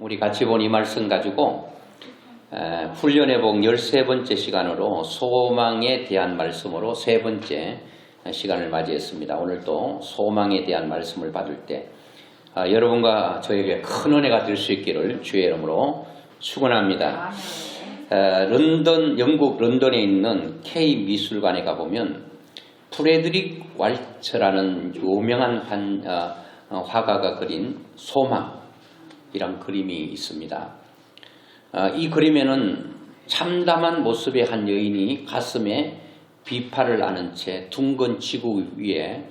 우리 같이 본 이 말씀 가지고 훈련회복 13번째 시간으로 소망에 대한 말씀으로 세 번째 시간을 맞이했습니다. 오늘 또 소망에 대한 말씀을 받을 때 여러분과 저에게 큰 은혜가 될 수 있기를 주의 이름으로 축원합니다. 영국 런던에 있는 K미술관에 가보면 프레드릭 왈츠라는 유명한 화가가 그린 소망이란 그림이 있습니다. 이 그림에는 참담한 모습의 한 여인이 가슴에 비파를 안은 채 둥근 지구 위에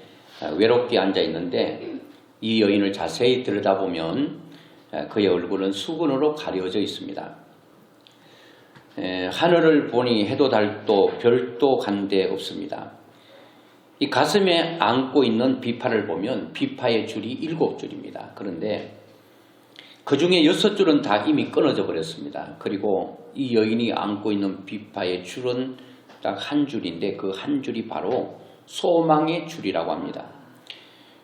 외롭게 앉아 있는데, 이 여인을 자세히 들여다보면 그의 얼굴은 수건으로 가려져 있습니다. 하늘을 보니 해도 달도 별도 간데 없습니다. 이 가슴에 안고 있는 비파를 보면 비파의 줄이 7줄입니다. 그런데 그 중에 6줄은 다 이미 끊어져 버렸습니다. 그리고 이 여인이 안고 있는 비파의 줄은 딱 한 줄인데 그 한 줄이 바로 소망의 줄이라고 합니다.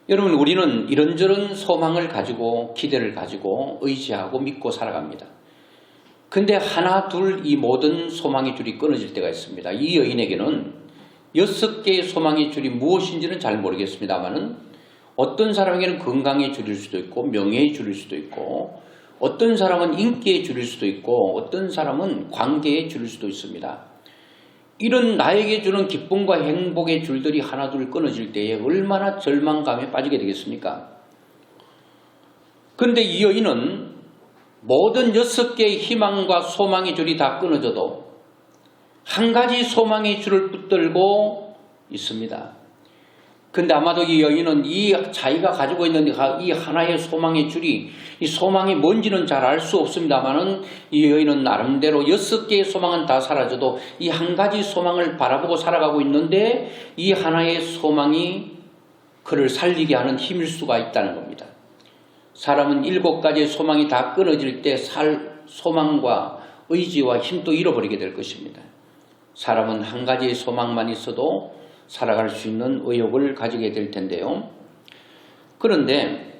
여러분, 우리는 이런저런 소망을 가지고 기대를 가지고 의지하고 믿고 살아갑니다. 근데 하나 둘 이 모든 소망의 줄이 끊어질 때가 있습니다. 이 여인에게는 6개의 소망의 줄이 무엇인지는 잘 모르겠습니다만은 어떤 사람에게는 건강의 줄일 수도 있고 명예의 줄일 수도 있고 어떤 사람은 인기의 줄일 수도 있고 어떤 사람은 관계의 줄일 수도 있습니다. 이런 나에게 주는 기쁨과 행복의 줄들이 하나둘 끊어질 때에 얼마나 절망감에 빠지게 되겠습니까? 그런데 이 여인은 모든 6개의 희망과 소망의 줄이 다 끊어져도 한 가지 소망의 줄을 붙들고 있습니다. 근데 아마도 이 여인은 이 자기가 가지고 있는 이 하나의 소망의 줄이 이 소망이 뭔지는 잘 알 수 없습니다만은 이 여인은 나름대로 6개의 소망은 다 사라져도 이 한 가지 소망을 바라보고 살아가고 있는데 이 하나의 소망이 그를 살리게 하는 힘일 수가 있다는 겁니다. 사람은 7가지의 소망이 다 끊어질 때 소망과 의지와 힘도 잃어버리게 될 것입니다. 사람은 한 가지의 소망만 있어도 살아갈 수 있는 의욕을 가지게 될 텐데요. 그런데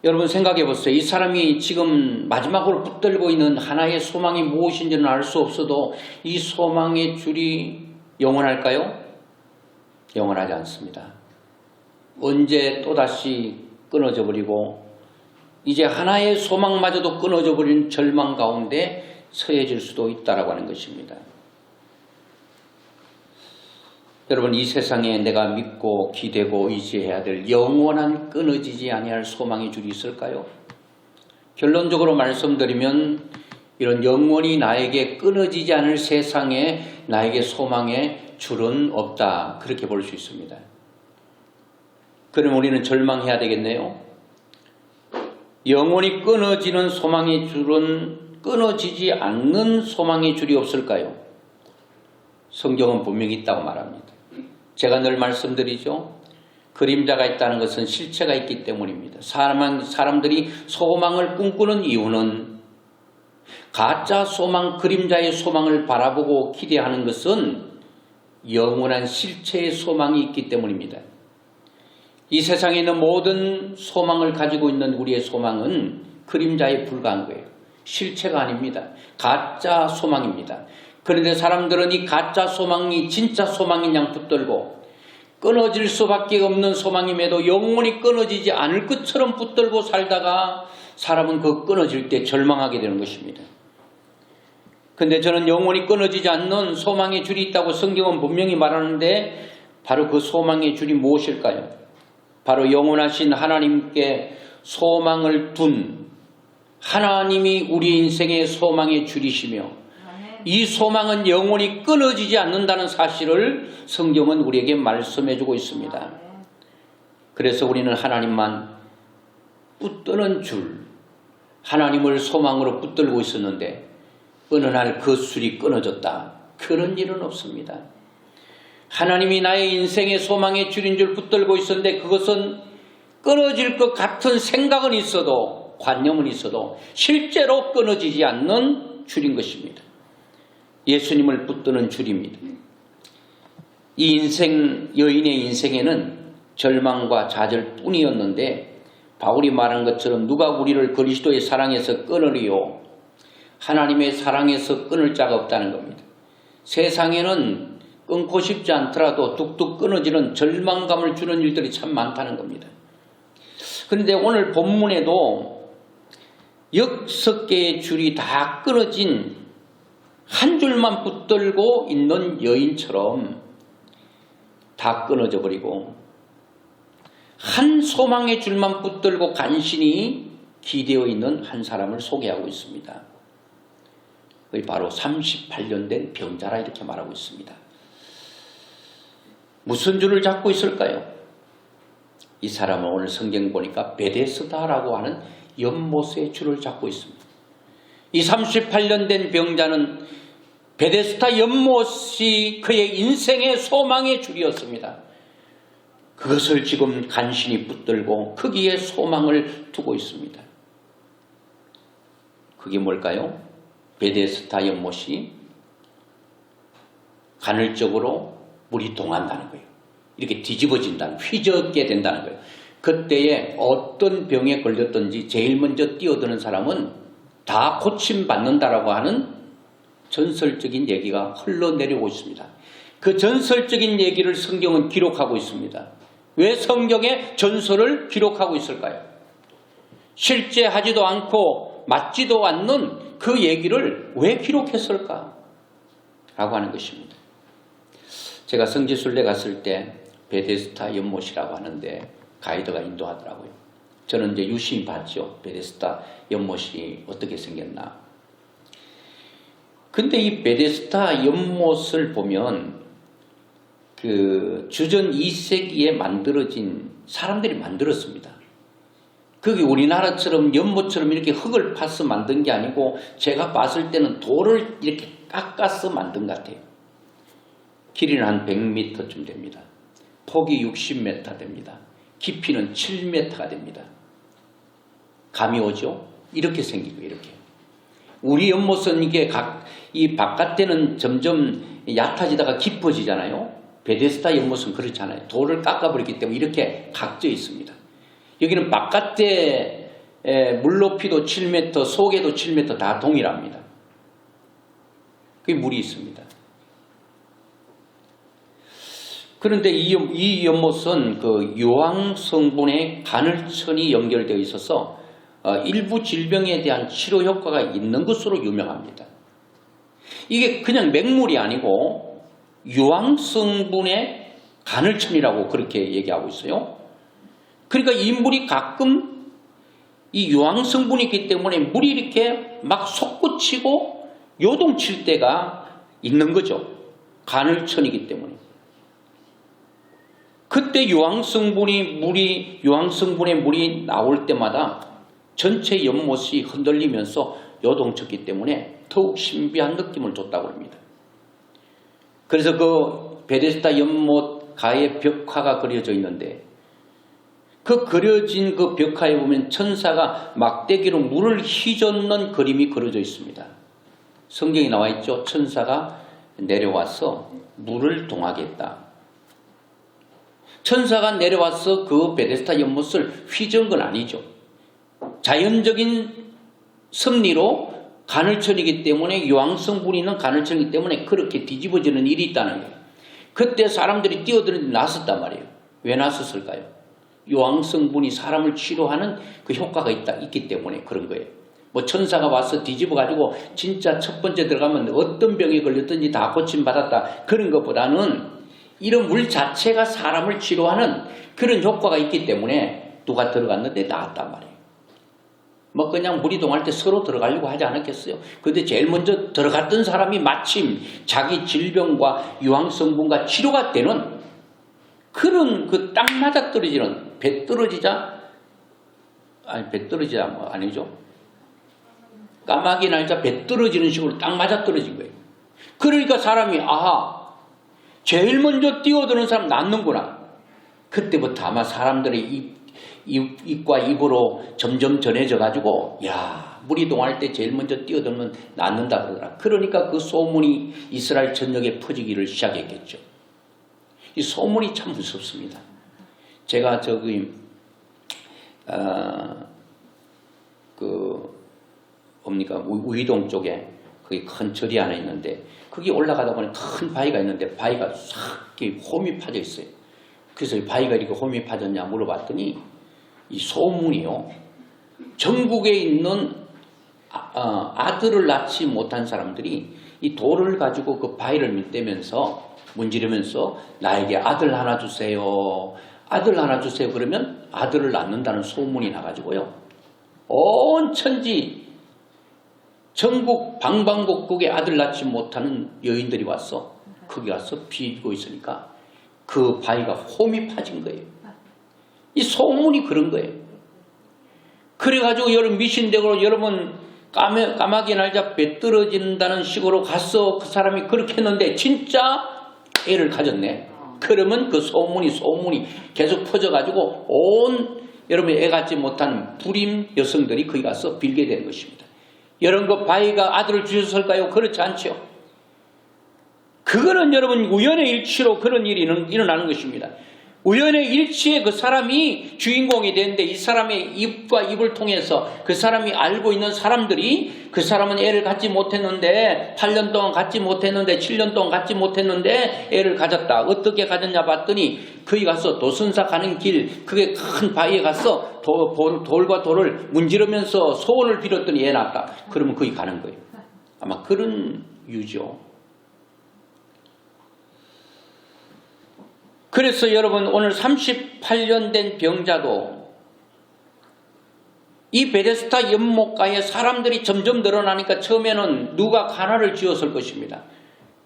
여러분 생각해 보세요. 이 사람이 지금 마지막으로 붙들고 있는 하나의 소망이 무엇인지는 알 수 없어도 이 소망의 줄이 영원할까요? 영원하지 않습니다. 언제 또다시 끊어져 버리고 이제 하나의 소망마저도 끊어져 버린 절망 가운데 처해질 수도 있다라고 하는 것입니다. 여러분, 이 세상에 내가 믿고 기대고 의지해야 될 영원한 끊어지지 아니할 소망의 줄이 있을까요? 결론적으로 말씀드리면 이런 영원히 나에게 끊어지지 않을 세상에 나에게 소망의 줄은 없다, 그렇게 볼 수 있습니다. 그럼 우리는 절망해야 되겠네요. 영원히 끊어지는 소망의 줄은 끊어지지 않는 소망의 줄이 없을까요? 성경은 분명히 있다고 말합니다. 제가 늘 말씀드리죠. 그림자가 있다는 것은 실체가 있기 때문입니다. 사람들이 소망을 꿈꾸는 이유는 가짜 소망, 그림자의 소망을 바라보고 기대하는 것은 영원한 실체의 소망이 있기 때문입니다. 이 세상에 있는 모든 소망을 가지고 있는 우리의 소망은 그림자에 불과한 거예요. 실체가 아닙니다. 가짜 소망입니다. 그런데 사람들은 이 가짜 소망이 진짜 소망인 양 붙들고 끊어질 수밖에 없는 소망임에도 영원히 끊어지지 않을 것처럼 붙들고 살다가 사람은 그 끊어질 때 절망하게 되는 것입니다. 그런데 저는 영원히 끊어지지 않는 소망의 줄이 있다고 성경은 분명히 말하는데 바로 그 소망의 줄이 무엇일까요? 바로 영원하신 하나님께 소망을 둔 하나님이 우리 인생의 소망의 줄이시며 이 소망은 영원히 끊어지지 않는다는 사실을 성경은 우리에게 말씀해주고 있습니다. 그래서 우리는 하나님만 붙드는 줄, 하나님을 소망으로 붙들고 있었는데 어느 날 그 줄이 끊어졌다, 그런 일은 없습니다. 하나님이 나의 인생의 소망의 줄인 줄 붙들고 있었는데 그것은 끊어질 것 같은 생각은 있어도 관념은 있어도 실제로 끊어지지 않는 줄인 것입니다. 예수님을 붙드는 줄입니다. 이 여인의 인생에는 절망과 좌절뿐이었는데 바울이 말한 것처럼 누가 우리를 그리스도의 사랑에서 끊으리요? 하나님의 사랑에서 끊을 자가 없다는 겁니다. 세상에는 끊고 싶지 않더라도 뚝뚝 끊어지는 절망감을 주는 일들이 참 많다는 겁니다. 그런데 오늘 본문에도 6개의 줄이 다 끊어진 한 줄만 붙들고 있는 여인처럼 다 끊어져 버리고 한 소망의 줄만 붙들고 간신히 기대어 있는 한 사람을 소개하고 있습니다. 그게 바로 38년 된 병자라 이렇게 말하고 있습니다. 무슨 줄을 잡고 있을까요? 이 사람은 오늘 성경 보니까 베데스다라고 하는 연못의 줄을 잡고 있습니다. 이 38년 된 병자는 베데스다 연못이 그의 인생의 소망의 줄이었습니다. 그것을 지금 간신히 붙들고 거기에 소망을 두고 있습니다. 그게 뭘까요? 베데스다 연못이 간헐적으로 물이 동한다는 거예요. 이렇게 뒤집어진다는, 휘젓게 된다는 거예요. 그때에 어떤 병에 걸렸든지 제일 먼저 뛰어드는 사람은 다 고침받는다라고 하는 전설적인 얘기가 흘러내려오고 있습니다. 그 전설적인 얘기를 성경은 기록하고 있습니다. 왜 성경에 전설을 기록하고 있을까요? 실제 하지도 않고 맞지도 않는 그 얘기를 왜 기록했을까? 라고 하는 것입니다. 제가 성지순례 갔을 때 베데스다 연못이라고 하는데 가이드가 인도하더라고요. 저는 이제 유심히 봤죠. 베데스다 연못이 어떻게 생겼나. 근데 이 베데스다 연못을 보면 그 주전 2세기에 만들어진 사람들이 만들었습니다. 그게 우리나라처럼 연못처럼 이렇게 흙을 파서 만든 게 아니고 제가 봤을 때는 돌을 이렇게 깎아서 만든 것 같아요. 길이는 한 100m쯤 됩니다. 폭이 60m 됩니다. 깊이는 7m가 됩니다. 감이 오죠? 이렇게 생기고 이렇게. 우리 연못은 이게 이 바깥에는 점점 얕아지다가 깊어지잖아요. 베데스다 연못은 그렇잖아요. 돌을 깎아버렸기 때문에 이렇게 각져 있습니다. 여기는 바깥에 물높이도 7m, 속에도 7m 다 동일합니다. 그게 물이 있습니다. 그런데 이 연못은 그 유황 성분의 간헐천이 연결되어 있어서 일부 질병에 대한 치료 효과가 있는 것으로 유명합니다. 이게 그냥 맹물이 아니고 유황 성분의 간헐천이라고 그렇게 얘기하고 있어요. 그러니까 이 물이 가끔 이 유황 성분이 있기 때문에 물이 이렇게 막 솟구치고 요동칠 때가 있는 거죠. 간헐천이기 때문에. 그때 유황 성분의 물이 나올 때마다 전체 연못이 흔들리면서 요동쳤기 때문에 더욱 신비한 느낌을 줬다고 합니다. 그래서 그 베데스다 연못 가에 벽화가 그려져 있는데 그 그려진 그 벽화에 보면 천사가 막대기로 물을 휘젓는 그림이 그려져 있습니다. 성경에 나와 있죠. 천사가 내려와서 물을 동하겠다. 천사가 내려와서 그 베데스다 연못을 휘저은 건 아니죠. 자연적인 섭리로 간헐천이기 때문에 유황성분이 있는 간헐천이기 때문에 그렇게 뒤집어지는 일이 있다는 거예요. 그때 사람들이 뛰어드는데 났었단 말이에요. 왜 났었을까요? 유황성분이 사람을 치료하는 그 효과가 있기 때문에 그런 거예요. 뭐 천사가 와서 뒤집어가지고 진짜 첫 번째 들어가면 어떤 병에 걸렸든지 다 고침받았다 그런 것보다는 이런 물 자체가 사람을 치료하는 그런 효과가 있기 때문에 누가 들어갔는데 나았단 말이에요. 뭐 그냥 물이 동할 때 서로 들어가려고 하지 않았겠어요. 그런데 제일 먼저 들어갔던 사람이 마침 자기 질병과 유황성분과 치료가 되는 그런 그 딱 맞아 떨어지는 배 떨어지자 뭐 아니죠. 까마귀 날자 배 떨어지는 식으로 딱 맞아 떨어진 거예요. 그러니까 사람이 아하 제일 먼저 뛰어드는 사람 낫는구나. 그때부터 아마 사람들의 입과 입으로 점점 전해져 가지고 야 물이 동할 때 제일 먼저 뛰어들면 낫는다 그러더라. 그러니까 그 소문이 이스라엘 전역에 퍼지기를 시작했겠죠. 이 소문이 참 무섭습니다. 제가 뭡니까 우이동 쪽에 거기 큰 절이 하나 있는데 거기 올라가다 보니 큰 바위가 있는데 바위가 싹 홈이 파져 있어요. 그래서 이 바위가 이렇게 홈이 파졌냐 물어봤더니 이 소문이요. 전국에 있는 아들을 낳지 못한 사람들이 이 돌을 가지고 그 바위를 문지르면서 나에게 아들 하나 주세요. 아들 하나 주세요. 그러면 아들을 낳는다는 소문이 나가지고요. 온 천지 전국 방방곡곡에 아들 낳지 못하는 여인들이 와서 거기 와서 비비고 있으니까 그 바위가 홈이 파진 거예요. 이 소문이 그런 거예요. 그래가지고 여러분 미신대로 여러분 까마귀 날자 배 떨어진다는 식으로 가서 그 사람이 그렇게 했는데 진짜 애를 가졌네. 그러면 그 소문이 계속 퍼져가지고 온 여러분 애 갖지 못한 불임 여성들이 거기 가서 빌게 되는 것입니다. 여러분 그 바위가 아들을 주셨을까요? 그렇지 않죠. 그거는 여러분 우연의 일치로 그런 일이 일어나는 것입니다. 우연의 일치에 그 사람이 주인공이 되는데 이 사람의 입과 입을 통해서 그 사람이 알고 있는 사람들이 그 사람은 애를 갖지 못했는데 8년 동안 갖지 못했는데 7년 동안 갖지 못했는데 애를 가졌다. 어떻게 가졌냐 봤더니 거기 가서 도선사 가는 길 그게 큰 바위에 가서 돌과 돌을 문지르면서 소원을 빌었더니 애 낳았다. 그러면 거기 가는 거예요. 아마 그런 유죠. 그래서 여러분 오늘 38년 된 병자도 이 베데스다 연못가에 사람들이 점점 늘어나니까 처음에는 누가 가나를 지었을 것입니다.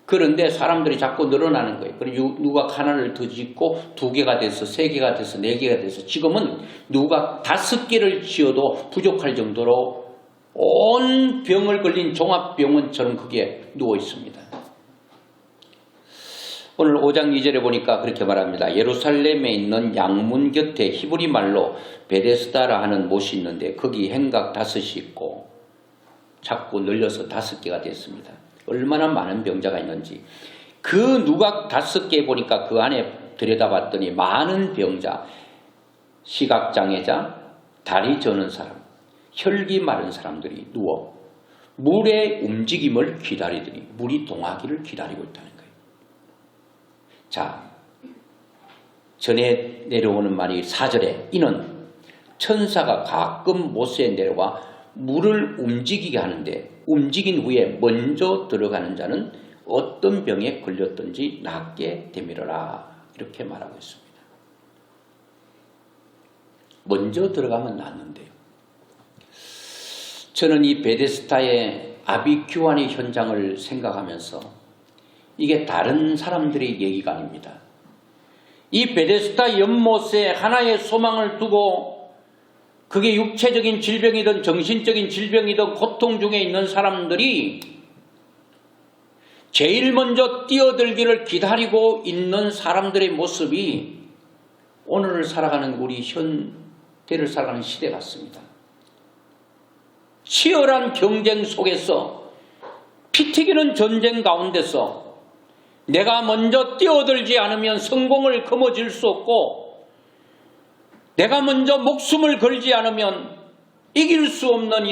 그런데 사람들이 자꾸 늘어나는 거예요. 그리고 누가 하나를 더 짓고 2개가 돼서 3개가 돼서 4개가 돼서 지금은 누가 5개를 지어도 부족할 정도로 온 병을 걸린 종합병원처럼 그게 누워 있습니다. 오늘 5장 2절에 보니까 그렇게 말합니다. 예루살렘에 있는 양문 곁에 히브리 말로 베데스다라 하는 못이 있는데 거기 행각 5이 있고 자꾸 늘려서 5개가 됐습니다. 얼마나 많은 병자가 있는지. 그 누각 5개 보니까 그 안에 들여다봤더니 많은 병자, 시각장애자, 다리 저는 사람, 혈기 마른 사람들이 누워 물의 움직임을 기다리더니 물이 동하기를 기다리고 있다는 거예요. 자, 전에 내려오는 말이 4절에 이는 천사가 가끔 못에 내려와 물을 움직이게 하는데 움직인 후에 먼저 들어가는 자는 어떤 병에 걸렸든지 낫게 되밀어라. 이렇게 말하고 있습니다. 먼저 들어가면 낫는데요. 저는 이 베데스다의 아비규환의 현장을 생각하면서 이게 다른 사람들의 얘기가 아닙니다. 이 베데스다 연못에 하나의 소망을 두고 그게 육체적인 질병이든 정신적인 질병이든 고통 중에 있는 사람들이 제일 먼저 뛰어들기를 기다리고 있는 사람들의 모습이 오늘을 살아가는 우리 현대를 살아가는 시대 같습니다. 치열한 경쟁 속에서 피튀기는 전쟁 가운데서 내가 먼저 뛰어들지 않으면 성공을 거머쥘 수 없고 내가 먼저 목숨을 걸지 않으면 이길 수 없는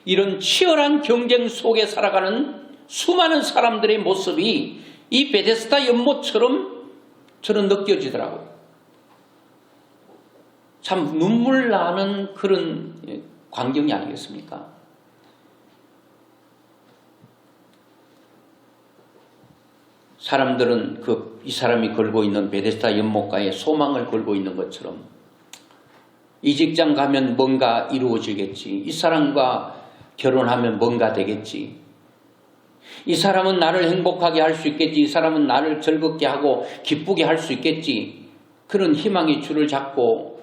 이런 치열한 경쟁 속에 살아가는 수많은 사람들의 모습이 이 베데스다 연못처럼 저는 느껴지더라고요. 참 눈물 나는 그런 광경이 아니겠습니까? 사람들은 이 사람이 걸고 있는 베데스다 연못가에 소망을 걸고 있는 것처럼 이 직장 가면 뭔가 이루어지겠지. 이 사람과 결혼하면 뭔가 되겠지. 이 사람은 나를 행복하게 할 수 있겠지. 이 사람은 나를 즐겁게 하고 기쁘게 할 수 있겠지. 그런 희망의 줄을 잡고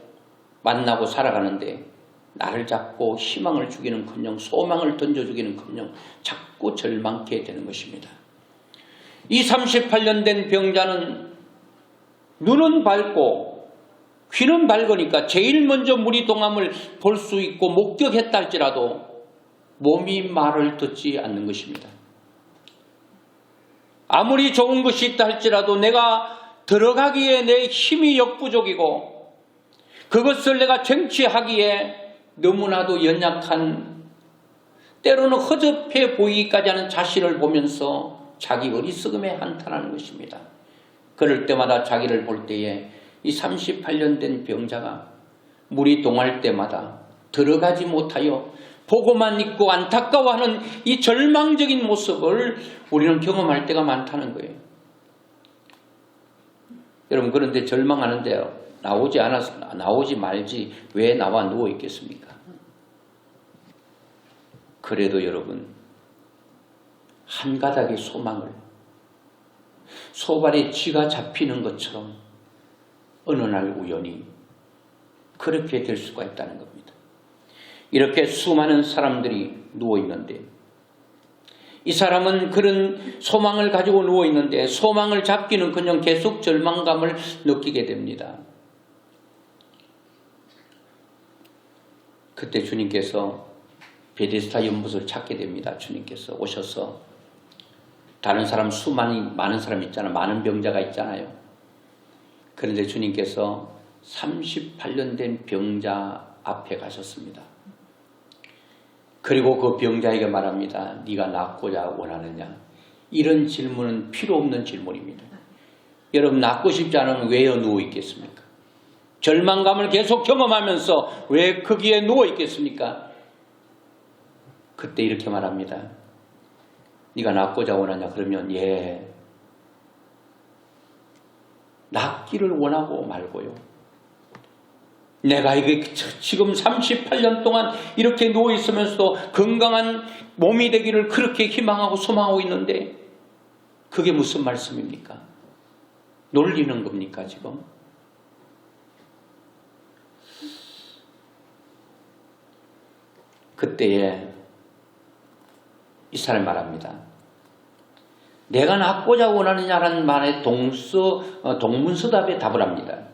만나고 살아가는데 나를 잡고 희망을 주기는커녕 소망을 던져주기는커녕 자꾸 절망케 되는 것입니다. 이 38년 된 병자는 눈은 밝고 귀는 밝으니까 제일 먼저 물이 동함을 볼 수 있고 목격했다 할지라도 몸이 말을 듣지 않는 것입니다. 아무리 좋은 것이 있다 할지라도 내가 들어가기에 내 힘이 역부족이고 그것을 내가 쟁취하기에 너무나도 연약한, 때로는 허접해 보이기까지 하는 자신을 보면서 자기 어리석음에 한탄하는 것입니다. 그럴 때마다 자기를 볼 때에 이 38년 된 병자가 물이 동할 때마다 들어가지 못하여 보고만 있고 안타까워하는 이 절망적인 모습을 우리는 경험할 때가 많다는 거예요. 여러분, 그런데 절망하는데 나오지 말지 왜 나와 누워 있겠습니까? 그래도 여러분, 한 가닥의 소망을 소발에 쥐가 잡히는 것처럼 어느 날 우연히 그렇게 될 수가 있다는 겁니다. 이렇게 수많은 사람들이 누워 있는데 이 사람은 그런 소망을 가지고 누워 있는데 소망을 잡기는 그냥 계속 절망감을 느끼게 됩니다. 그때 주님께서 베데스다 연못을 찾게 됩니다. 주님께서 오셔서 다른 사람 많은 사람 있잖아요. 많은 병자가 있잖아요. 그런데 주님께서 38년 된 병자 앞에 가셨습니다. 그리고 그 병자에게 말합니다. 네가 낫고자 원하느냐? 이런 질문은 필요 없는 질문입니다. 여러분, 낫고 싶지 않으면 왜 누워 있겠습니까? 절망감을 계속 경험하면서 왜 거기에 누워 있겠습니까? 그때 이렇게 말합니다. 네가 낫고자 원하냐? 그러면 예, 낫기를 원하고 말고요. 내가 이게 지금 38년 동안 이렇게 누워 있으면서도 건강한 몸이 되기를 그렇게 희망하고 소망하고 있는데 그게 무슨 말씀입니까? 놀리는 겁니까 지금? 그때에 이 사람이 말합니다. 내가 낫고자 원하느냐라는 말에 동문서답에 답을 합니다.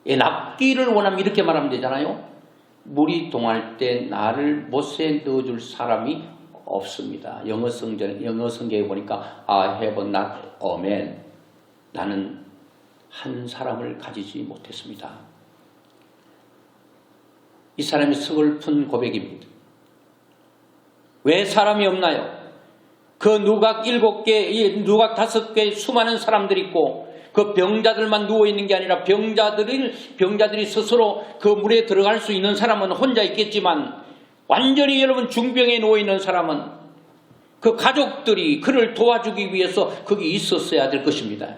낫기를 원하면 이렇게 말하면 되잖아요. 물이 동할 때 나를 못에 넣어줄 사람이 없습니다. 영어 성경에 보니까 I have not a man. 나는 한 사람을 가지지 못했습니다. 이 사람이 서글픈 고백입니다. 왜 사람이 없나요? 그 누각 7개, 누각 5개 수많은 사람들이 있고 그 병자들만 누워있는 게 아니라 병자들이 스스로 그 물에 들어갈 수 있는 사람은 혼자 있겠지만 완전히 여러분 중병에 누워있는 사람은 그 가족들이 그를 도와주기 위해서 거기 있었어야 될 것입니다.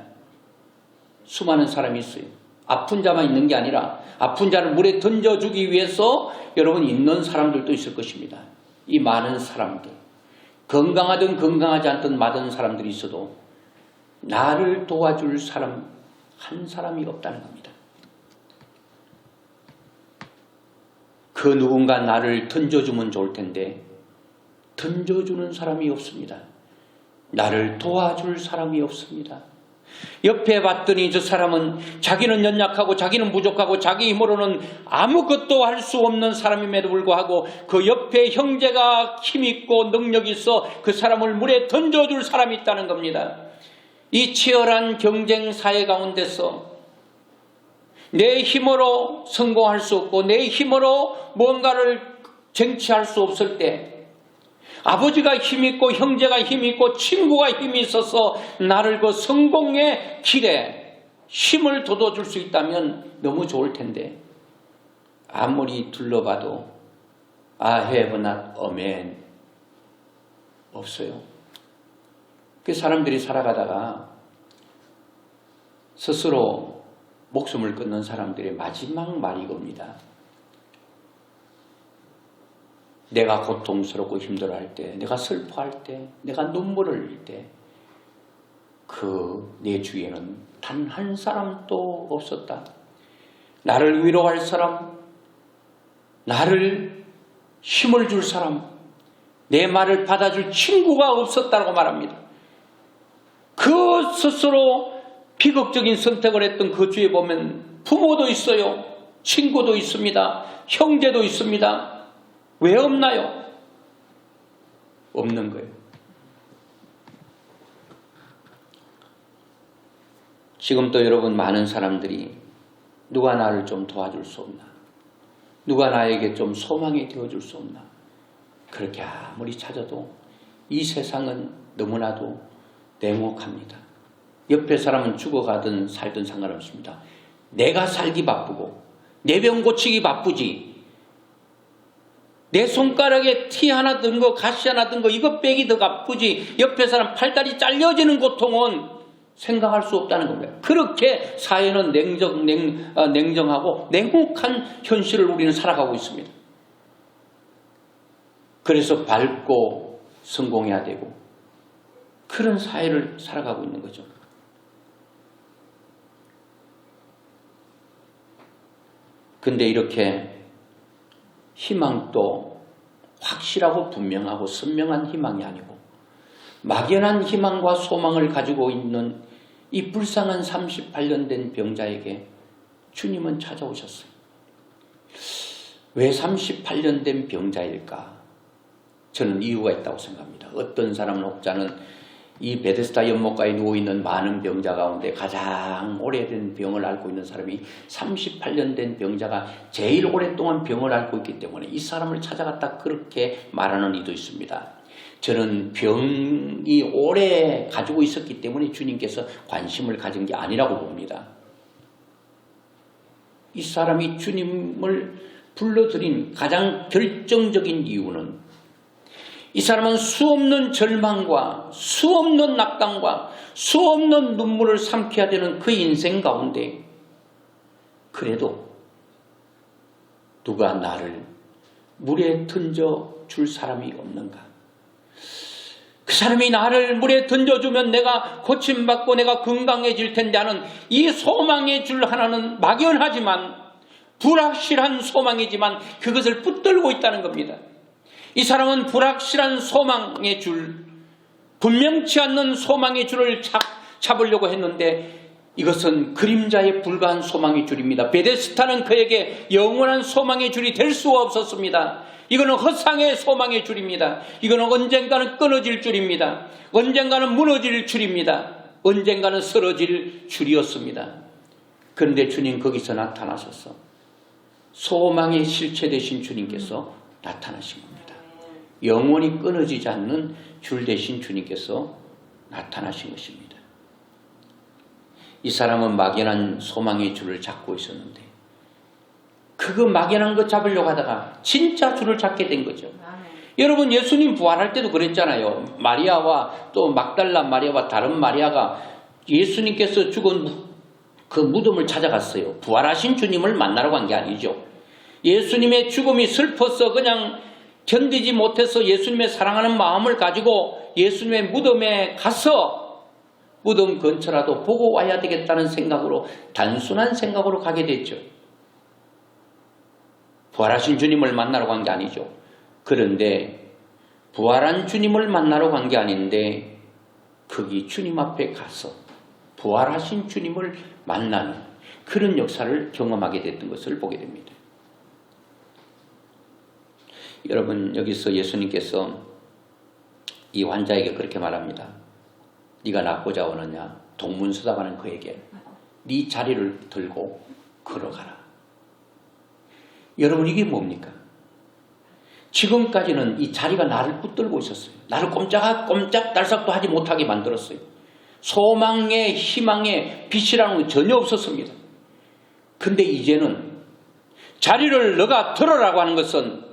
수많은 사람이 있어요. 아픈 자만 있는 게 아니라 아픈 자를 물에 던져주기 위해서 여러분 있는 사람들도 있을 것입니다. 이 많은 사람들, 건강하든 건강하지 않든 많은 사람들이 있어도 나를 도와줄 사람 한 사람이 없다는 겁니다. 그 누군가 나를 던져주면 좋을 텐데 던져주는 사람이 없습니다. 나를 도와줄 사람이 없습니다. 옆에 봤더니 저 사람은 자기는 연약하고 자기는 부족하고 자기 힘으로는 아무것도 할 수 없는 사람임에도 불구하고 그 옆에 형제가 힘있고 능력이 있어 그 사람을 물에 던져줄 사람이 있다는 겁니다. 이 치열한 경쟁 사회 가운데서 내 힘으로 성공할 수 없고 내 힘으로 뭔가를 쟁취할 수 없을 때 아버지가 힘있고 형제가 힘있고 친구가 힘이 있어서 나를 그 성공의 길에 힘을 돋워줄 수 있다면 너무 좋을 텐데 아무리 둘러봐도 I have not a man 없어요. 그 사람들이 살아가다가 스스로 목숨을 끊는 사람들의 마지막 말이 이겁니다. 내가 고통스럽고 힘들어할 때, 내가 슬퍼할 때, 내가 눈물을 흘릴 때 그 내 주위에는 단 한 사람도 없었다. 나를 위로할 사람, 나를 힘을 줄 사람, 내 말을 받아줄 친구가 없었다고 말합니다. 그 스스로 비극적인 선택을 했던 그 주위에 보면 부모도 있어요. 친구도 있습니다. 형제도 있습니다. 왜 없나요? 없는 거예요. 지금도 여러분 많은 사람들이 누가 나를 좀 도와줄 수 없나? 누가 나에게 좀 소망이 되어줄 수 없나? 그렇게 아무리 찾아도 이 세상은 너무나도 냉혹합니다. 옆에 사람은 죽어가든 살든 상관없습니다. 내가 살기 바쁘고 내 병 고치기 바쁘지, 내 손가락에 티 하나 든 거, 가시 하나 든 거 이거 빼기 더 바쁘지, 옆에 사람 팔다리 잘려지는 고통은 생각할 수 없다는 겁니다. 그렇게 사회는 냉정하고 냉혹한 현실을 우리는 살아가고 있습니다. 그래서 밝고 성공해야 되고 그런 사회를 살아가고 있는 거죠. 근데 이렇게 희망도 확실하고 분명하고 선명한 희망이 아니고 막연한 희망과 소망을 가지고 있는 이 불쌍한 38년 된 병자에게 주님은 찾아오셨어요. 왜 38년 된 병자일까? 저는 이유가 있다고 생각합니다. 어떤 사람은 혹자는 이 베데스다 연못가에 누워있는 많은 병자 가운데 가장 오래된 병을 앓고 있는 사람이 38년 된 병자가 제일 오랫동안 병을 앓고 있기 때문에 이 사람을 찾아갔다 그렇게 말하는 이도 있습니다. 저는 병이 오래 가지고 있었기 때문에 주님께서 관심을 가진 게 아니라고 봅니다. 이 사람이 주님을 불러들인 가장 결정적인 이유는 이 사람은 수없는 절망과 수없는 낙담과 수없는 눈물을 삼켜야 되는 그 인생 가운데 그래도 누가 나를 물에 던져 줄 사람이 없는가? 그 사람이 나를 물에 던져주면 내가 고침받고 내가 건강해질 텐데 하는 이 소망의 줄 하나는 막연하지만 불확실한 소망이지만 그것을 붙들고 있다는 겁니다. 이 사람은 불확실한 소망의 줄, 분명치 않는 소망의 줄을 잡으려고 했는데 이것은 그림자에 불과한 소망의 줄입니다. 베데스다는 그에게 영원한 소망의 줄이 될 수가 없었습니다. 이거는 허상의 소망의 줄입니다. 이거는 언젠가는 끊어질 줄입니다. 언젠가는 무너질 줄입니다. 언젠가는 쓰러질 줄이었습니다. 그런데 주님 거기서 나타나셔서 소망의 실체 되신 주님께서 나타나신 겁니다. 영원히 끊어지지 않는 줄 되신 주님께서 나타나신 것입니다. 이 사람은 막연한 소망의 줄을 잡고 있었는데 그거 막연한 거 잡으려고 하다가 진짜 줄을 잡게 된 거죠. 여러분 예수님 부활할 때도 그랬잖아요. 마리아와 또 막달라 마리아와 다른 마리아가 예수님께서 죽은 그 무덤을 찾아갔어요. 부활하신 주님을 만나러 간 게 아니죠. 예수님의 죽음이 슬퍼서 그냥 견디지 못해서 예수님의 사랑하는 마음을 가지고 예수님의 무덤에 가서 무덤 근처라도 보고 와야 되겠다는 생각으로 단순한 생각으로 가게 됐죠. 부활하신 주님을 만나러 간 게 아니죠. 그런데 부활한 주님을 만나러 간 게 아닌데 거기 주님 앞에 가서 부활하신 주님을 만나는 그런 역사를 경험하게 됐던 것을 보게 됩니다. 여러분 여기서 예수님께서 이 환자에게 그렇게 말합니다. 네가 낫고자 원하냐? 동문서답하는 그에게 네 자리를 들고 걸어가라. 여러분 이게 뭡니까? 지금까지는 이 자리가 나를 붙들고 있었어요. 나를 꼼짝달싹도 하지 못하게 만들었어요. 소망의 희망의 빛이라는 건 전혀 없었습니다. 근데 이제는 자리를 너가 들어라고 하는 것은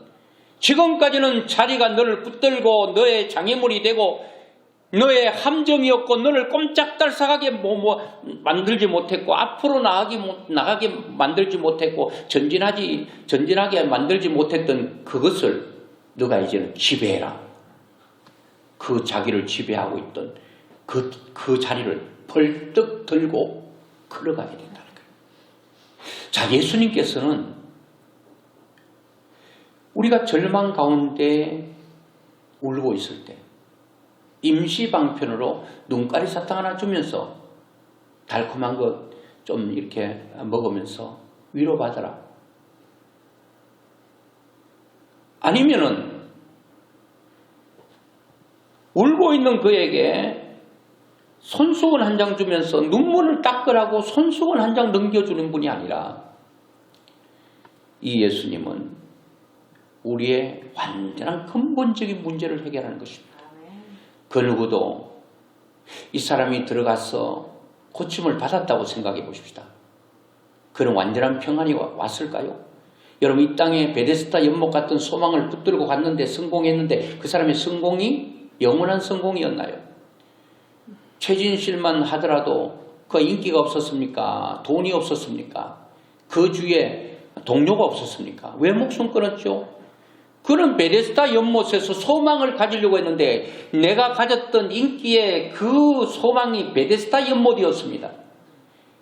지금까지는 자리가 너를 붙들고 너의 장애물이 되고 너의 함정이었고 너를 꼼짝달싹하게 만들지 못했고 앞으로 나가게 만들지 못했고 전진하게 만들지 못했던 그것을 너가 이제는 지배해라. 그 자기를 지배하고 있던 그 자리를 벌떡 들고 걸어가게 된다는 거예요. 자, 예수님께서는 우리가 절망 가운데 울고 있을 때 임시방편으로 눈가리 사탕 하나 주면서 달콤한 것 좀 이렇게 먹으면서 위로받아라. 아니면은 울고 있는 그에게 손수건 한 장 주면서 눈물을 닦으라고 손수건 한 장 넘겨주는 분이 아니라 이 예수님은 우리의 완전한 근본적인 문제를 해결하는 것입니다. 그 누구도 이 사람이 들어가서 고침을 받았다고 생각해 보십시다. 그런 완전한 평안이 왔을까요? 여러분, 이 땅에 베데스다 연못 같은 소망을 붙들고 갔는데 성공했는데 그 사람의 성공이 영원한 성공이었나요? 최진실만 하더라도 그 인기가 없었습니까? 돈이 없었습니까? 그 주위에 동료가 없었습니까? 왜 목숨 끊었죠? 그는 베데스다 연못에서 소망을 가지려고 했는데 내가 가졌던 인기의 그 소망이 베데스다 연못이었습니다.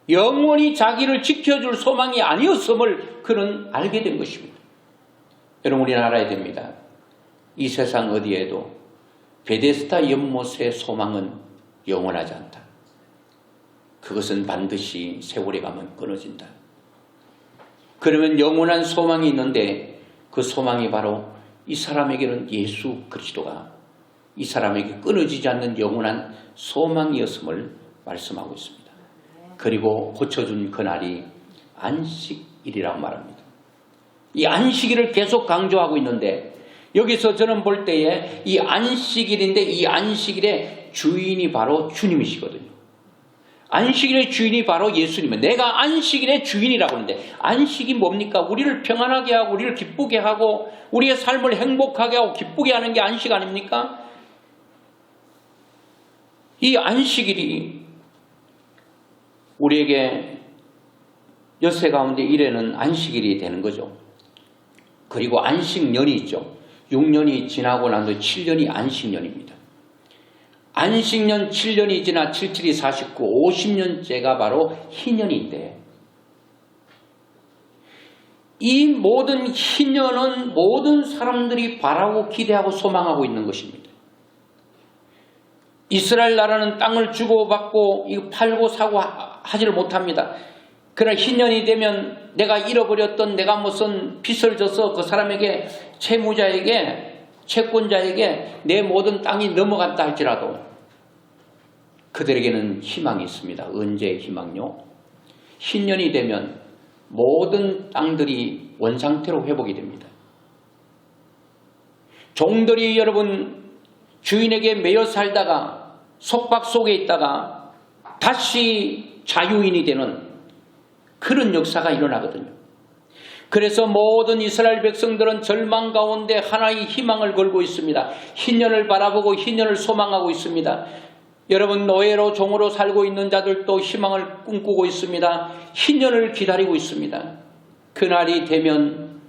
영원히 자기를 지켜줄 소망이 아니었음을 그는 알게 된 것입니다. 여러분, 우리는 알아야 됩니다. 이 세상 어디에도 베데스다 연못의 소망은 영원하지 않다. 그것은 반드시 세월이 가면 끊어진다. 그러면 영원한 소망이 있는데 그 소망이 바로 이 사람에게는 예수 그리스도가 이 사람에게 끊어지지 않는 영원한 소망이었음을 말씀하고 있습니다. 그리고 고쳐준 그날이 안식일이라고 말합니다. 이 안식일을 계속 강조하고 있는데 여기서 저는 볼 때에 이 안식일인데 이 안식일의 주인이 바로 주님이시거든요. 안식일의 주인이 바로 예수님은 내가 안식일의 주인이라고 하는데 안식이 뭡니까? 우리를 평안하게 하고 우리를 기쁘게 하고 우리의 삶을 행복하게 하고 기쁘게 하는 게 안식 아닙니까? 이 안식일이 우리에게 엿새 가운데 1회는 안식일이 되는 거죠. 그리고 안식년이 있죠. 6년이 지나고 난 뒤 7년이 안식년입니다. 안식년 7년이 지나 77이 49, 50년째가 바로 희년인데 이 모든 희년은 모든 사람들이 바라고 기대하고 소망하고 있는 것입니다. 이스라엘 나라는 땅을 주고받고 이거 팔고 사고 하지를 못합니다. 그러나 희년이 되면 내가 잃어버렸던 내가 무슨 빚을 져서 그 사람에게 채무자에게 채권자에게 내 모든 땅이 넘어갔다 할지라도 그들에게는 희망이 있습니다. 언제 희망요? 희년이 되면 모든 땅들이 원상태로 회복이 됩니다. 종들이 여러분 주인에게 매여 살다가 속박 속에 있다가 다시 자유인이 되는 그런 역사가 일어나거든요. 그래서 모든 이스라엘 백성들은 절망 가운데 하나의 희망을 걸고 있습니다. 희년을 바라보고 희년을 소망하고 있습니다. 여러분 노예로 종으로 살고 있는 자들도 희망을 꿈꾸고 있습니다. 희년을 기다리고 있습니다. 그날이 되면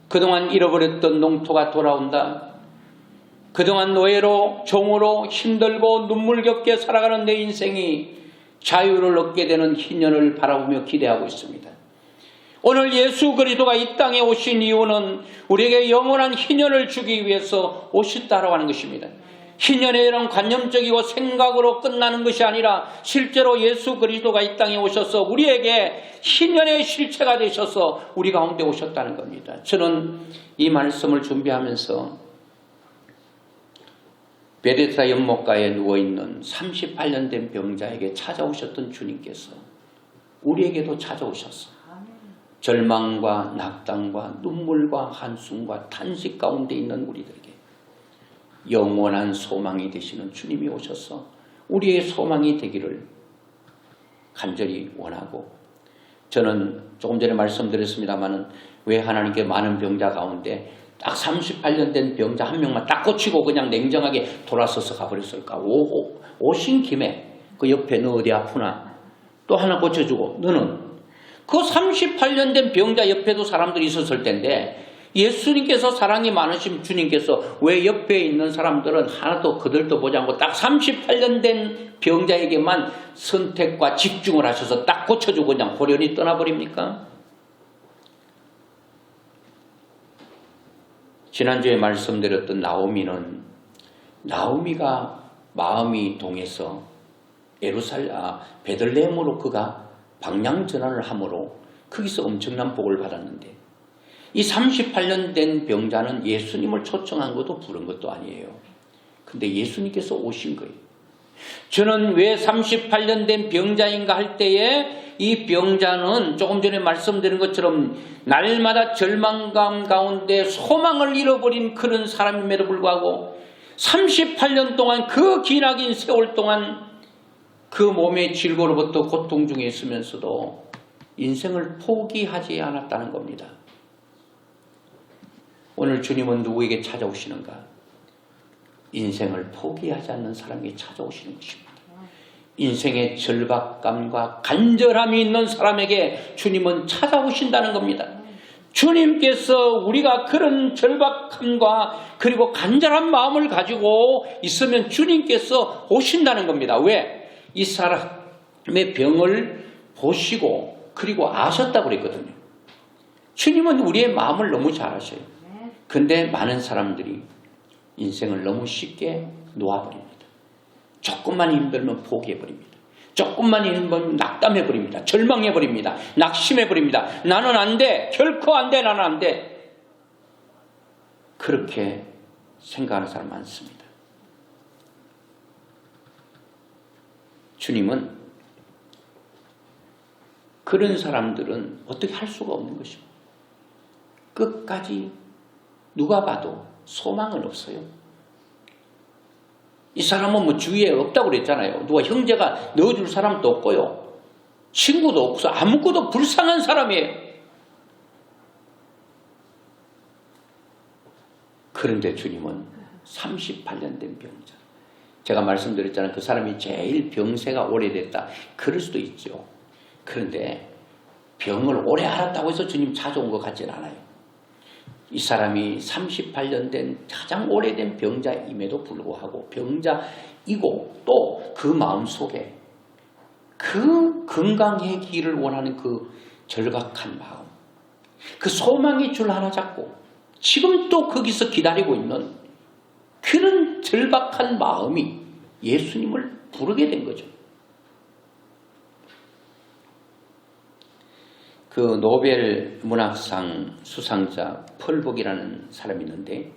그동안 잃어버렸던 농토가 돌아온다. 그동안 노예로 종으로 힘들고 눈물겹게 살아가는 내 인생이 자유를 얻게 되는 희년을 바라보며 기대하고 있습니다. 오늘 예수 그리스도가 이 땅에 오신 이유는 우리에게 영원한 희년을 주기 위해서 오셨다고 하는 것입니다. 희년의 이런 관념적이고 생각으로 끝나는 것이 아니라 실제로 예수 그리스도가 이 땅에 오셔서 우리에게 희년의 실체가 되셔서 우리 가운데 오셨다는 겁니다. 저는 이 말씀을 준비하면서 베데스다 연못가에 누워있는 38년 된 병자에게 찾아오셨던 주님께서 우리에게도 찾아오셨어. 절망과 낙담과 눈물과 한숨과 탄식 가운데 있는 우리들에게 영원한 소망이 되시는 주님이 오셔서 우리의 소망이 되기를 간절히 원하고 저는 조금 전에 말씀드렸습니다마는 왜 하나님께 많은 병자 가운데 딱 38년 된 병자 한 명만 딱 고치고 그냥 냉정하게 돌아서서 가버렸을까? 오신 김에 그 옆에 너 어디 아프나? 또 하나 고쳐주고 너는 그 38년 된 병자 옆에도 사람들이 있었을 텐데 예수님께서 사랑이 많으신 주님께서 왜 옆에 있는 사람들은 하나도 그들도 보지 않고 딱 38년 된 병자에게만 선택과 집중을 하셔서 딱 고쳐주고 그냥 호련히 떠나버립니까? 지난주에 말씀드렸던 나오미가 마음이 동해서 베들레헴으로 그가 방향 전환을 함으로 거기서 엄청난 복을 받았는데 이 38년 된 병자는 예수님을 초청한 것도 부른 것도 아니에요. 근데 예수님께서 오신 거예요. 저는 왜 38년 된 병자인가 할 때에 이 병자는 조금 전에 말씀드린 것처럼 날마다 절망감 가운데 소망을 잃어버린 그런 사람임에도 불구하고 38년 동안 그 기나긴 세월 동안 그 몸의 질고로부터 고통 중에 있으면서도 인생을 포기하지 않았다는 겁니다. 오늘 주님은 누구에게 찾아오시는가? 인생을 포기하지 않는 사람에게 찾아오시는 것입니다. 인생의 절박감과 간절함이 있는 사람에게 주님은 찾아오신다는 겁니다. 주님께서 우리가 그런 절박함과 그리고 간절한 마음을 가지고 있으면 주님께서 오신다는 겁니다. 왜? 이 사람의 병을 보시고 그리고 아셨다고 그랬거든요. 주님은 우리의 마음을 너무 잘 아셔요. 근데 많은 사람들이 인생을 너무 쉽게 놓아버립니다. 조금만 힘들면 포기해버립니다. 조금만 힘들면 낙담해버립니다. 절망해버립니다. 낙심해버립니다. 나는 안 돼. 결코 안 돼. 나는 안 돼. 그렇게 생각하는 사람 많습니다. 주님은 그런 사람들은 어떻게 할 수가 없는 것입니다. 끝까지 누가 봐도 소망은 없어요. 이 사람은 뭐 주위에 없다고 그랬잖아요. 누가 형제가 넣어줄 사람도 없고요. 친구도 없어. 아무것도 불쌍한 사람이에요. 그런데 주님은 38년 된 병자. 제가 말씀드렸잖아요. 그 사람이 제일 병세가 오래됐다. 그럴 수도 있죠. 그런데 병을 오래 앓았다고 해서 주님 찾아온 것 같지는 않아요. 이 사람이 38년 된 가장 오래된 병자임에도 불구하고 병자이고 또 그 마음속에 그 건강해지기를 원하는 그 절박한 마음, 그 소망의 줄 하나 잡고 지금 또 거기서 기다리고 있는 그런 절박한 마음이 예수님을 부르게 된 거죠. 그 노벨 문학상 수상자 펄복이라는 사람이 있는데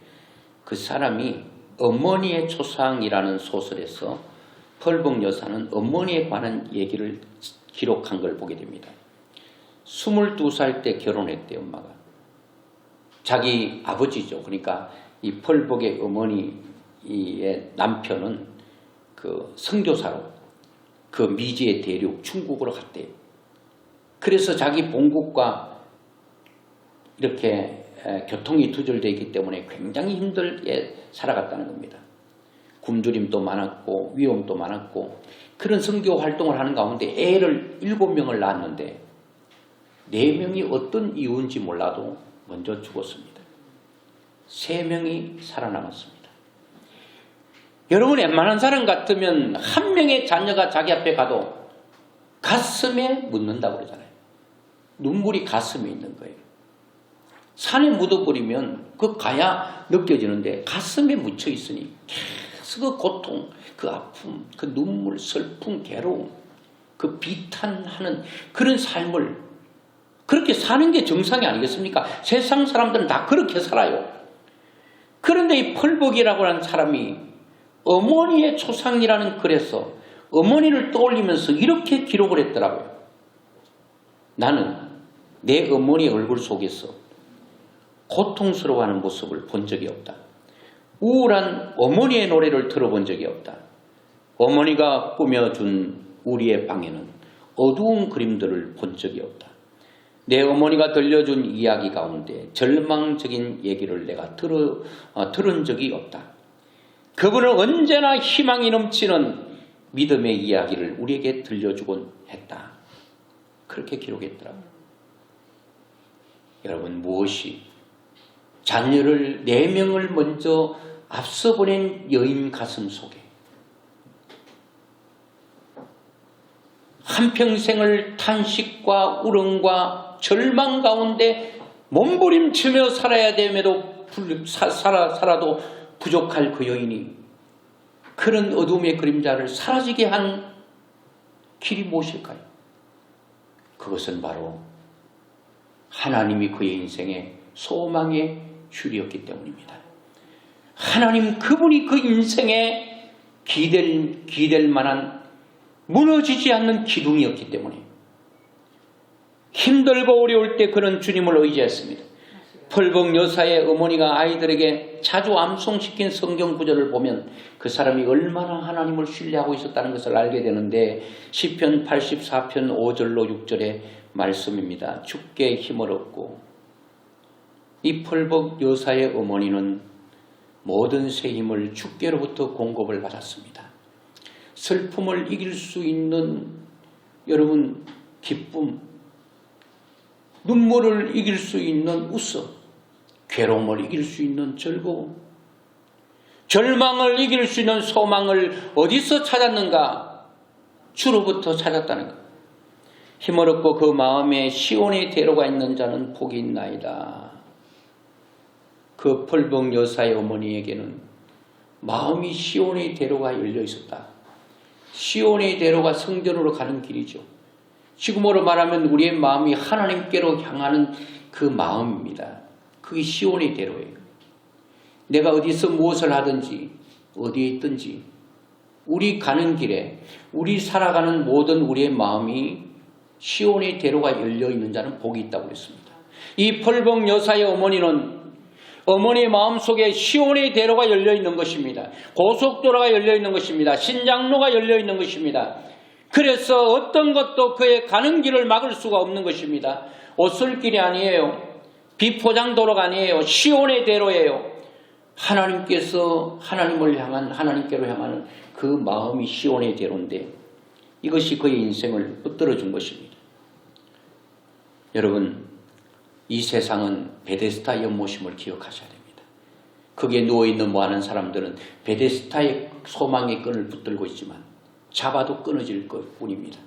그 사람이 어머니의 초상이라는 소설에서 펄복 여사는 어머니에 관한 얘기를 기록한 걸 보게 됩니다. 22살 때 결혼했대 엄마가. 자기 아버지죠. 그러니까 이 펄복의 어머니의 남편은 그 선교사로 그 미지의 대륙 중국으로 갔대요. 그래서 자기 본국과 이렇게 교통이 두절되어 있기 때문에 굉장히 힘들게 살아갔다는 겁니다. 굶주림도 많았고 위험도 많았고 그런 선교 활동을 하는 가운데 애를 7명을 낳았는데 4명이 어떤 이유인지 몰라도 먼저 죽었습니다. 3명이 살아남았습니다. 여러분 웬만한 사람 같으면 한 명의 자녀가 자기 앞에 가도 가슴에 묻는다고 그러잖아요. 눈물이 가슴에 있는 거예요. 산에 묻어버리면 그 가야 느껴지는데 가슴에 묻혀 있으니 계속 그 고통, 그 아픔, 그 눈물, 슬픔, 괴로움, 그 비탄하는 그런 삶을 그렇게 사는 게 정상이 아니겠습니까? 세상 사람들은 다 그렇게 살아요. 그런데 이 펄복이라고 하는 사람이 어머니의 초상이라는 글에서 어머니를 떠올리면서 이렇게 기록을 했더라고요. 나는 내 어머니의 얼굴 속에서 고통스러워하는 모습을 본 적이 없다. 우울한 어머니의 노래를 들어본 적이 없다. 어머니가 꾸며준 우리의 방에는 어두운 그림들을 본 적이 없다. 내 어머니가 들려준 이야기 가운데 절망적인 얘기를 내가 들은 적이 없다. 그분은 언제나 희망이 넘치는 믿음의 이야기를 우리에게 들려주곤 했다. 그렇게 기록했더라고요. 여러분 무엇이 자녀를 4명을 먼저 앞서 보낸 여인 가슴 속에 한평생을 탄식과 울음과 절망 가운데 몸부림치며 살아야 됨에도 살아도 부족할 그 여인이 그런 어둠의 그림자를 사라지게 한 길이 무엇일까요? 그것은 바로 하나님이 그의 인생의 소망의 줄이었기 때문입니다. 하나님 그분이 그 인생에 기댈 만한 무너지지 않는 기둥이었기 때문에 힘들고 어려울 때 그는 주님을 의지했습니다. 펄벅 여사의 어머니가 아이들에게 자주 암송시킨 성경 구절을 보면 그 사람이 얼마나 하나님을 신뢰하고 있었다는 것을 알게 되는데 시편 84편 5절로 6절의 말씀입니다. 주께 힘을 얻고 이 펄벅 여사의 어머니는 모든 새 힘을 주께로부터 공급을 받았습니다. 슬픔을 이길 수 있는 여러분 기쁨, 눈물을 이길 수 있는 웃음, 괴로움을 이길 수 있는 즐거움, 절망을 이길 수 있는 소망을 어디서 찾았는가? 주로부터 찾았다는 것. 힘을 얻고 그 마음에 시온의 대로가 있는 자는 복이 있나이다. 그 펄벅 여사의 어머니에게는 마음이 시온의 대로가 열려 있었다. 시온의 대로가 성전으로 가는 길이죠. 지금으로 말하면 우리의 마음이 하나님께로 향하는 그 마음입니다. 그게 시온의 대로예요. 내가 어디서 무엇을 하든지 어디에 있든지 우리 가는 길에 우리 살아가는 모든 우리의 마음이 시온의 대로가 열려있는 자는 복이 있다고 그랬습니다. 이 펄벅 여사의 어머니는 어머니의 마음속에 시온의 대로가 열려있는 것입니다. 고속도로가 열려있는 것입니다. 신장로가 열려있는 것입니다. 그래서 어떤 것도 그의 가는 길을 막을 수가 없는 것입니다. 오솔길이 아니에요. 비포장도로가 아니에요. 시온의 대로예요. 하나님께서 하나님을 향한 하나님께로 향하는 그 마음이 시온의 대로인데 이것이 그의 인생을 붙들어 준 것입니다. 여러분, 이 세상은 베데스다 연못임을 기억하셔야 됩니다. 거기에 누워있는 많은 사람들은 베데스다의 소망의 끈을 붙들고 있지만 잡아도 끊어질 것뿐입니다.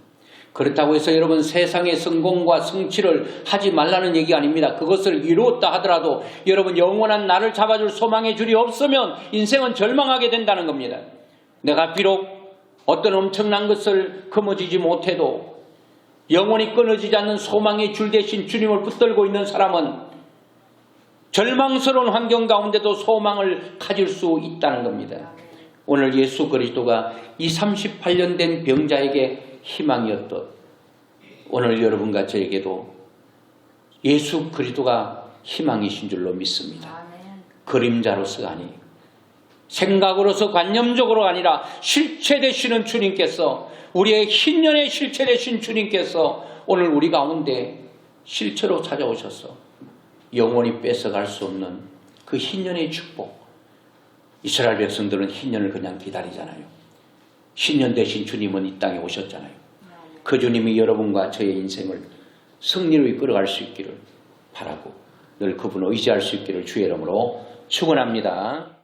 그렇다고 해서 여러분 세상의 성공과 성취를 하지 말라는 얘기 아닙니다. 그것을 이루었다 하더라도 여러분 영원한 나를 잡아줄 소망의 줄이 없으면 인생은 절망하게 된다는 겁니다. 내가 비록 어떤 엄청난 것을 거머쥐지 못해도 영원히 끊어지지 않는 소망의 줄 대신 주님을 붙들고 있는 사람은 절망스러운 환경 가운데도 소망을 가질 수 있다는 겁니다. 오늘 예수 그리스도가 이 38년 된 병자에게 희망이었듯 오늘 여러분과 저에게도 예수 그리스도가 희망이신 줄로 믿습니다. 그림자로서가 아니에요. 생각으로서 관념적으로 아니라 실체 되시는 주님께서 우리의 흰년의 실체 되신 주님께서 오늘 우리 가운데 실체로 찾아오셔서 영원히 뺏어갈 수 없는 그 흰년의 축복. 이스라엘 백성들은 흰년을 그냥 기다리잖아요. 흰년 되신 주님은 이 땅에 오셨잖아요. 그 주님이 여러분과 저의 인생을 승리로 이끌어갈 수 있기를 바라고 늘 그분을 의지할 수 있기를 주의 이름으로 축원합니다.